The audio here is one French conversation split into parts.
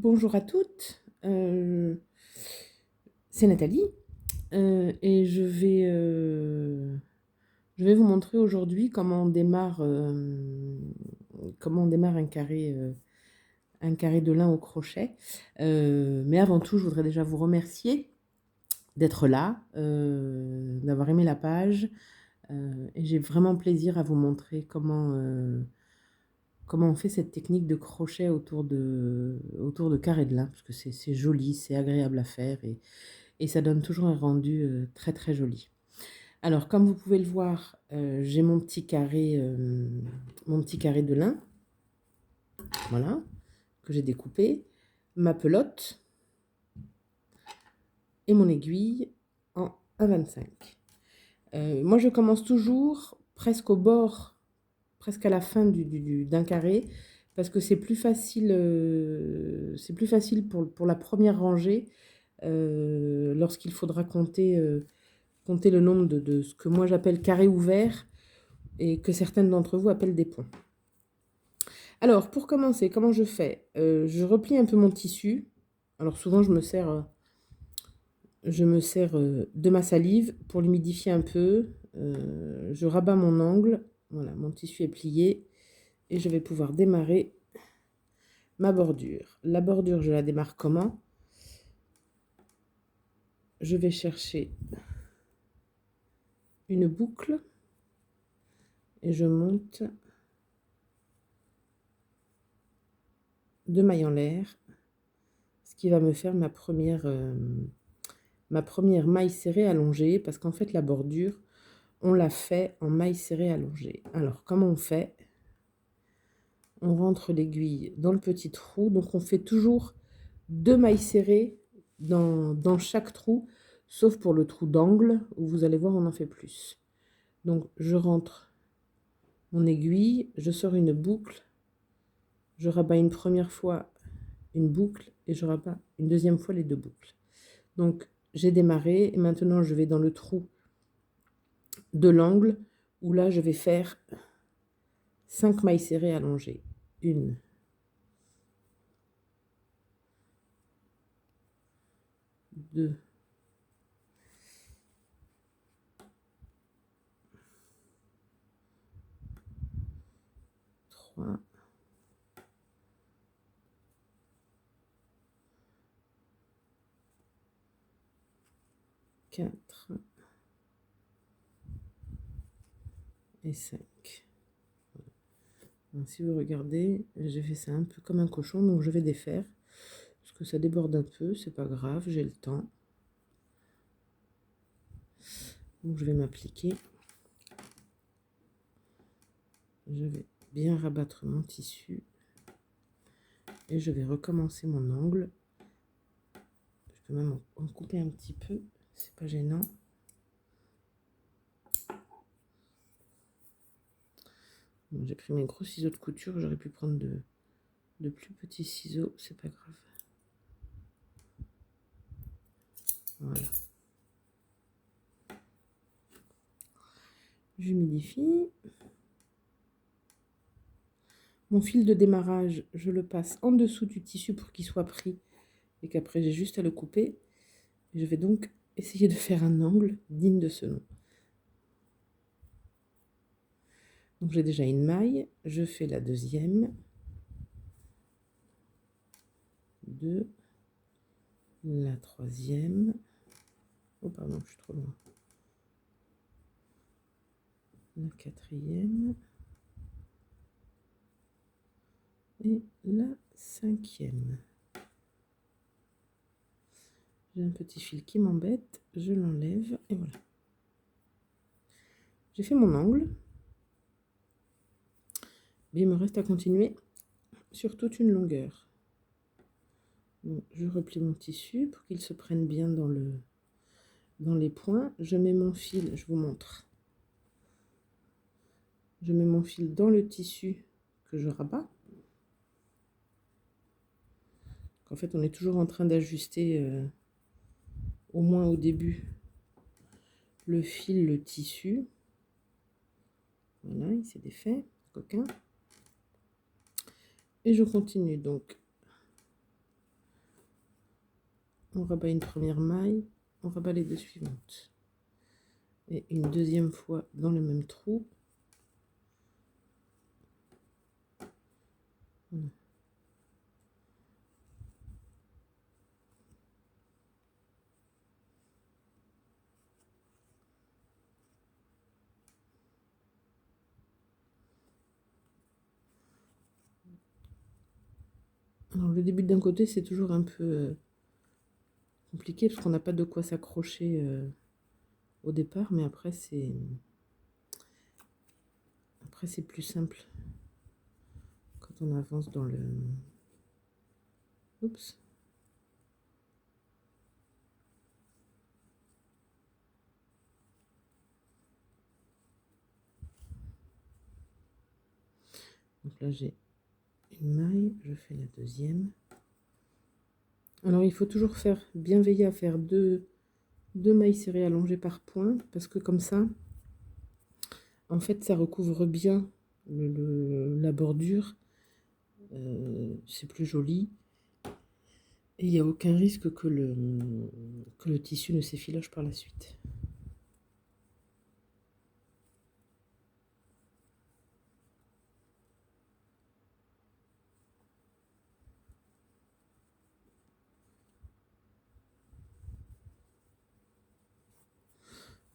Bonjour à toutes, c'est Nathalie et je vais vous montrer aujourd'hui comment on démarre un carré de lin au crochet. Mais avant tout, je voudrais déjà vous remercier d'être là, d'avoir aimé la page, et j'ai vraiment plaisir à vous montrer comment on fait cette technique de crochet autour de carrés de lin, parce que c'est joli, c'est agréable à faire et ça donne toujours un rendu très très joli. Alors, comme vous pouvez le voir, j'ai mon petit carré de lin, voilà, que j'ai découpé, ma pelote et mon aiguille en 1,25. Moi, je commence toujours presque au bord, presque à la fin d'un carré, parce que c'est plus facile pour la première rangée, lorsqu'il faudra compter le nombre de ce que moi j'appelle carrés ouverts et que certaines d'entre vous appellent des ponts. Alors, pour commencer, comment je fais? Je replie un peu mon tissu. Alors souvent, je me sers de ma salive pour l'humidifier un peu. Je rabats mon angle. Voilà, mon tissu est plié et je vais pouvoir démarrer ma bordure. La bordure, je la démarre comment? Je vais chercher une boucle et je monte 2 mailles en l'air, ce qui va me faire ma première maille serrée allongée, parce qu'en fait la bordure, on l'a fait en maille serrée allongée. Alors comment on fait? On rentre l'aiguille dans le petit trou, donc on fait toujours 2 mailles serrées dans chaque trou, sauf pour le trou d'angle, où vous allez voir on en fait plus. Donc je rentre mon aiguille, je sors une boucle, je rabats une première fois une boucle et je rabats une deuxième fois les 2 boucles. Donc j'ai démarré et maintenant je vais dans le trou de l'angle où là je vais faire 5 mailles serrées allongées. 1, 2, 3, 4 et 5. Donc, si vous regardez, j'ai fait ça un peu comme un cochon, donc je vais défaire. Parce que ça déborde un peu, c'est pas grave, j'ai le temps. Donc je vais m'appliquer. Je vais bien rabattre mon tissu. Et je vais recommencer mon angle. Je peux même en couper un petit peu, c'est pas gênant. Bon, j'ai pris mes gros ciseaux de couture, j'aurais pu prendre de plus petits ciseaux, c'est pas grave. Voilà. J'humidifie. Mon fil de démarrage, je le passe en dessous du tissu pour qu'il soit pris et qu'après j'ai juste à le couper. Je vais donc essayer de faire un angle digne de ce nom. Donc j'ai déjà une maille, je fais la deuxième, 2, la troisième, oh pardon, je suis trop loin, la quatrième et la cinquième. J'ai un petit fil qui m'embête, je l'enlève et voilà. J'ai fait mon angle. Mais il me reste à continuer sur toute une longueur. Donc, je replie mon tissu pour qu'il se prenne bien dans les points. Je mets mon fil, je vous montre. Je mets mon fil dans le tissu que je rabats. En fait, on est toujours en train d'ajuster, au moins au début, le fil, le tissu. Voilà, il s'est défait, coquin. Et je continue donc On rabat une première maille, on rabat les deux suivantes. Et une deuxième fois dans le même trou. Voilà. Alors le début d'un côté, c'est toujours un peu compliqué parce qu'on n'a pas de quoi s'accrocher au départ, mais après c'est plus simple quand on avance dans le... Oups. Donc là j'ai une maille, je fais la deuxième. Alors il faut toujours bien veiller à faire deux mailles serrées allongées par point, parce que comme ça, en fait, ça recouvre bien la bordure. C'est plus joli. Et il n'y a aucun risque que le tissu ne s'effiloche par la suite.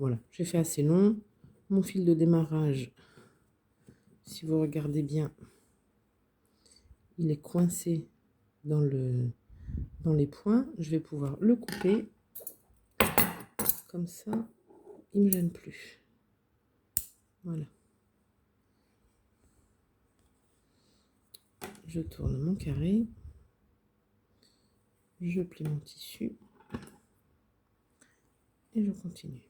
Voilà, j'ai fait assez long. Mon fil de démarrage, si vous regardez bien, il est coincé dans les points. Je vais pouvoir le couper. Comme ça, il ne me gêne plus. Voilà. Je tourne mon carré. Je plie mon tissu. Et je continue.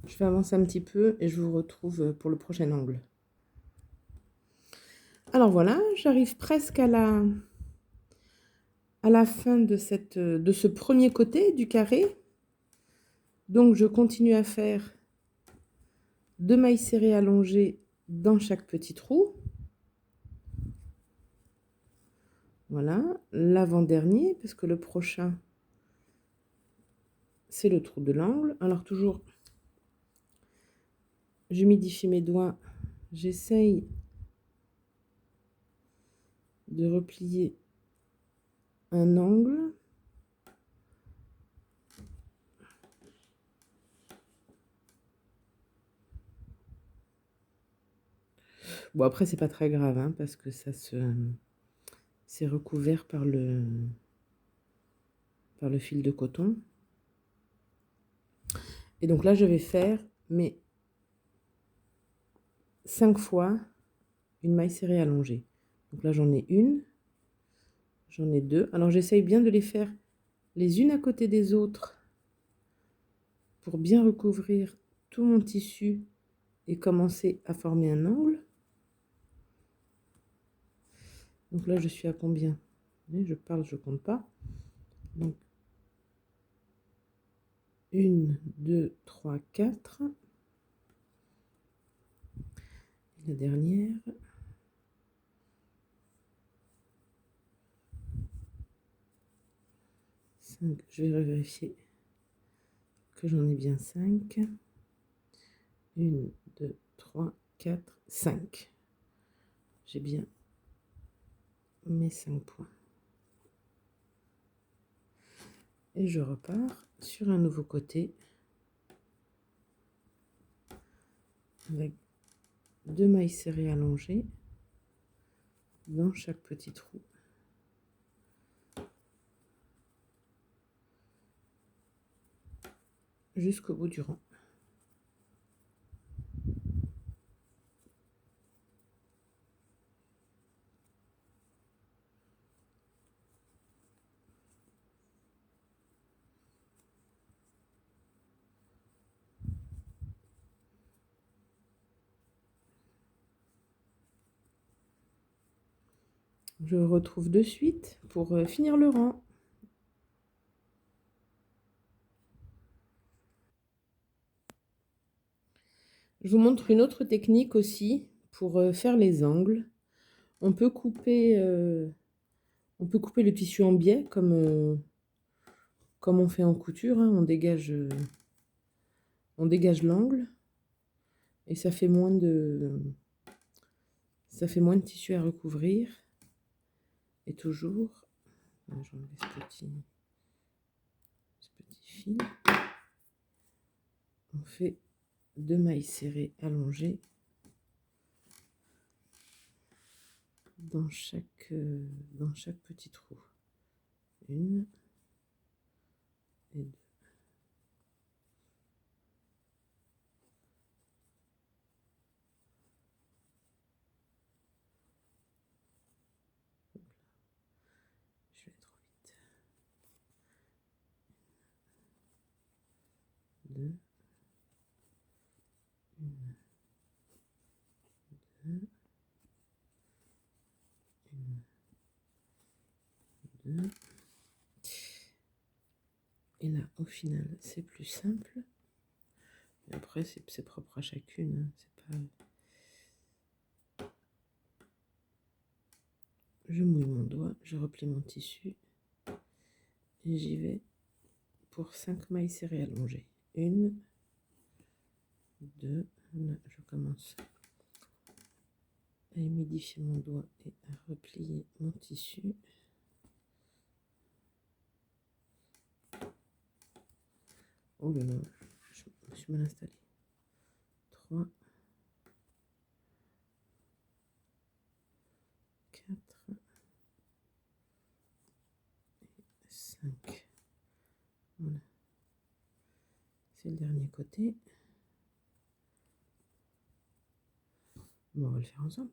Je vais avancer un petit peu et je vous retrouve pour le prochain angle. Alors voilà, j'arrive presque à la fin de ce premier côté du carré. Donc je continue à faire 2 mailles serrées allongées dans chaque petit trou. Voilà, l'avant-dernier, parce que le prochain, c'est le trou de l'angle. Alors toujours, j'humidifie mes doigts, j'essaye de replier un angle. Bon, après, c'est pas très grave, hein, parce que c'est recouvert par le fil de coton. Et donc là, je vais faire mes 5 fois une maille serrée allongée. Donc là, j'en ai une, j'en ai deux. Alors, j'essaye bien de les faire les unes à côté des autres pour bien recouvrir tout mon tissu et commencer à former un angle. Donc là, je suis à combien? Je parle, je compte pas. Donc, 1, 2, 3, 4. La dernière. 5. Je vais vérifier que j'en ai bien 5. 1, 2, 3, 4, 5. J'ai bien mes 5 points. Et je repars sur un nouveau côté avec 2 mailles serrées allongées dans chaque petit trou. jusqu'au bout du rang. Je vous retrouve de suite pour finir le rang. Je vous montre une autre technique aussi pour faire les angles. On peut couper le tissu en biais comme on fait en couture, hein. On dégage l'angle et ça fait moins de tissu à recouvrir. Et toujours, j'enlève ce petit fil. On fait 2 mailles serrées allongées dans chaque petit trou. 1 et 2. Je vais trop vite. 2, 1, 2, 1, 2. Et là, au final, c'est plus simple. Et après, c'est propre à chacune, hein. C'est pas... Je mouille mon doigt, je replie mon tissu et j'y vais pour 5 mailles serrées allongées. 1, 2, là, je commence à humidifier mon doigt et à replier mon tissu. Oh là là, je me suis mal installée. 3, 4 et 5. Voilà. C'est le dernier côté. Bon, on va le faire ensemble.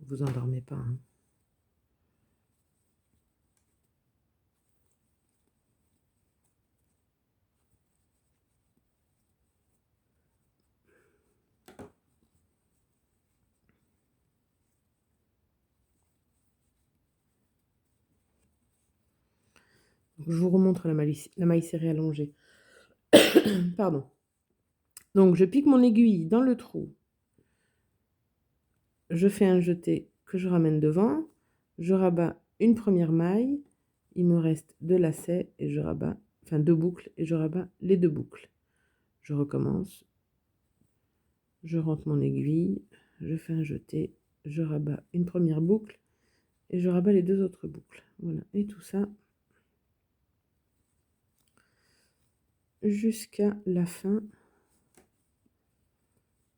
Vous endormez pas, hein. Donc, je vous remontre la maille serrée allongée. Pardon. Donc, je pique mon aiguille dans le trou. Je fais un jeté que je ramène devant. Je rabats une première maille. Il me reste 2 lacets et je rabats, enfin 2 boucles et je rabats les 2 boucles. Je recommence. Je rentre mon aiguille. Je fais un jeté. Je rabats une première boucle et je rabats les 2 autres boucles. Voilà. Et tout ça jusqu'à la fin.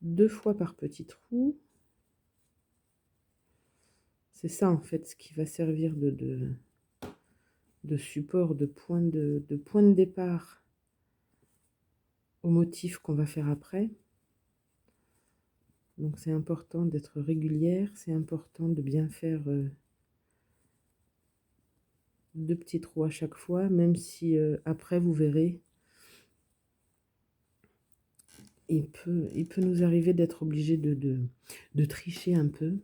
2 fois par petit trou. C'est ça en fait ce qui va servir de support, de point de départ au motif qu'on va faire après. Donc c'est important d'être régulière, c'est important de bien faire 2 petits trous à chaque fois, même si après vous verrez, il peut nous arriver d'être obligé de tricher un peu,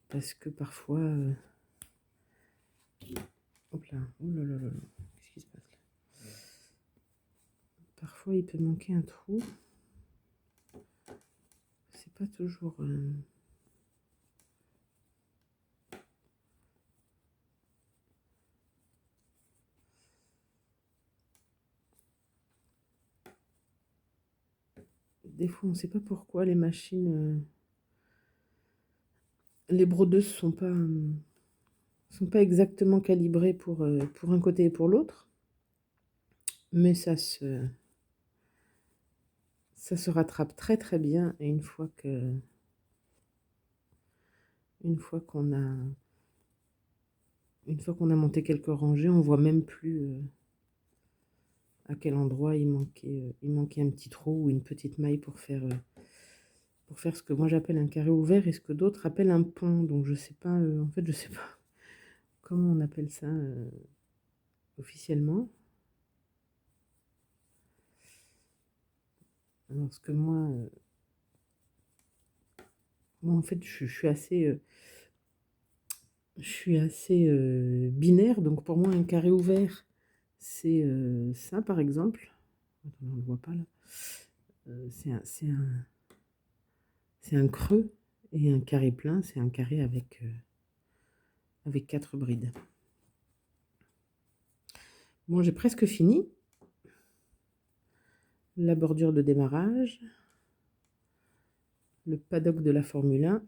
parce que parfois... hop là, oh là là là là, qu'est-ce qui se passe là? Parfois il peut manquer un trou. C'est pas toujours... Des fois, on ne sait pas pourquoi les machines... les brodeuses sont pas sont pas exactement calibrés pour un côté et pour l'autre, mais ça se rattrape très très bien. Et une fois qu'on a monté quelques rangées, on voit même plus à quel endroit il manquait un petit trou ou une petite maille pour faire ce que moi j'appelle un carré ouvert et ce que d'autres appellent un pont. Donc je sais pas, en fait je sais pas comment on appelle ça officiellement. Parce que moi en fait je suis assez binaire, donc pour moi un carré ouvert c'est ça par exemple. Attends, on le voit pas là. C'est un creux, et un carré plein c'est un carré avec 4 brides. Bon, j'ai presque fini la bordure de démarrage, le paddock de la Formule 1.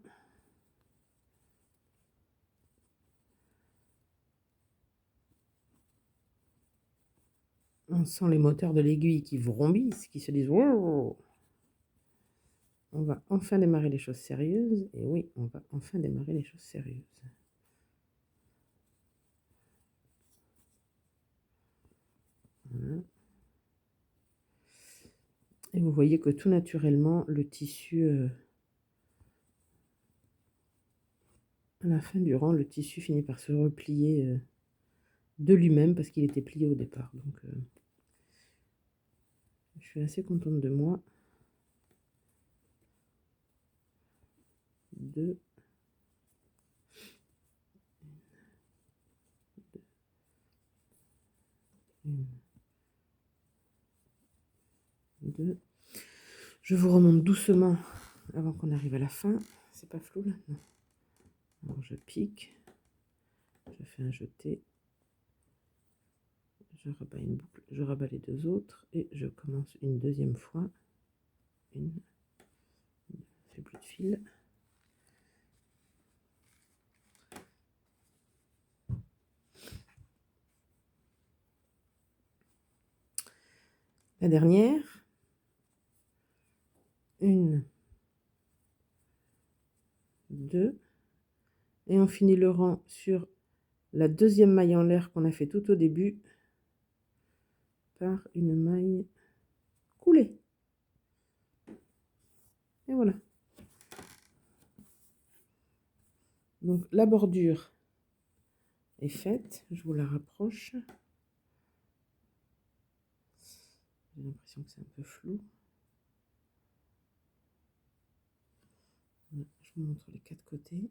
On sent les moteurs de l'aiguille qui vrombissent, qui se disent wow. On va enfin démarrer les choses sérieuses. Et oui, on va enfin démarrer les choses sérieuses. Voilà. Et vous voyez que tout naturellement, le tissu, à la fin du rang, le tissu finit par se replier de lui-même parce qu'il était plié au départ. Donc, je suis assez contente de moi. 2, 1, 2. Je vous remonte doucement avant qu'on arrive à la fin. C'est pas flou là? Non. Alors je pique, je fais un jeté, je rabats une boucle, je rabats les deux autres et je commence une deuxième fois. Une, je fais plus de fil. La dernière. 1, 2. Et on finit le rang sur la deuxième maille en l'air qu'on a fait tout au début par une maille coulée. Et voilà. Donc la bordure est faite. Je vous la rapproche. J'ai l'impression que c'est un peu flou. Voilà, je vous montre les 4 côtés.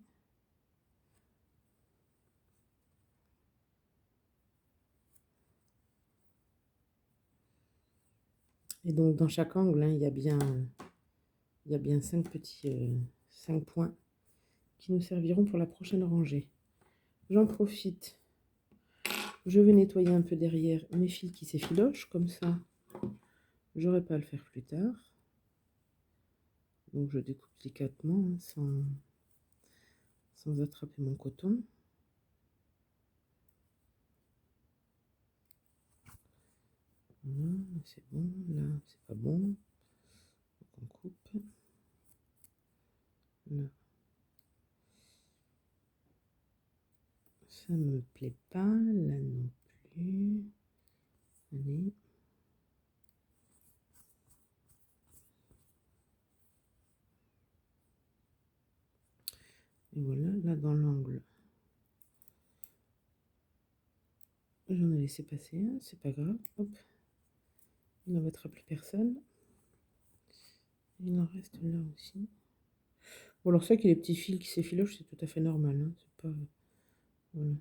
Et donc dans chaque angle, hein, il y a bien 5 points qui nous serviront pour la prochaine rangée. J'en profite. Je vais nettoyer un peu derrière mes fils qui s'effilochent, comme ça j'aurai pas à le faire plus tard. Donc je découpe délicatement sans attraper mon coton. Voilà, c'est bon. Là, c'est pas bon. Donc on coupe. Là. Ça me plaît pas. Là non plus. Allez. Et voilà, là dans l'angle. J'en ai laissé passer un, c'est pas grave. Hop. Il n'embêtera plus personne. Il en reste là aussi. Bon, alors ça, qu'il y ait les petits fils qui s'effilochent, c'est tout à fait normal. Hein. C'est pas... Voilà.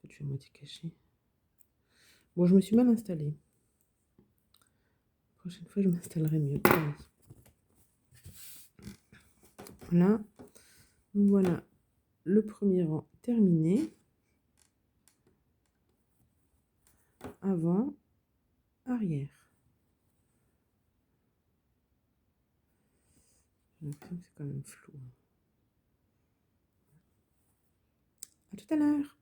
Je suis à moitié cachée. Bon, je me suis mal installée. La prochaine fois, je m'installerai mieux. Allez. Voilà. Donc voilà le premier rang terminé. Avant, arrière. C'est quand même flou. À tout à l'heure.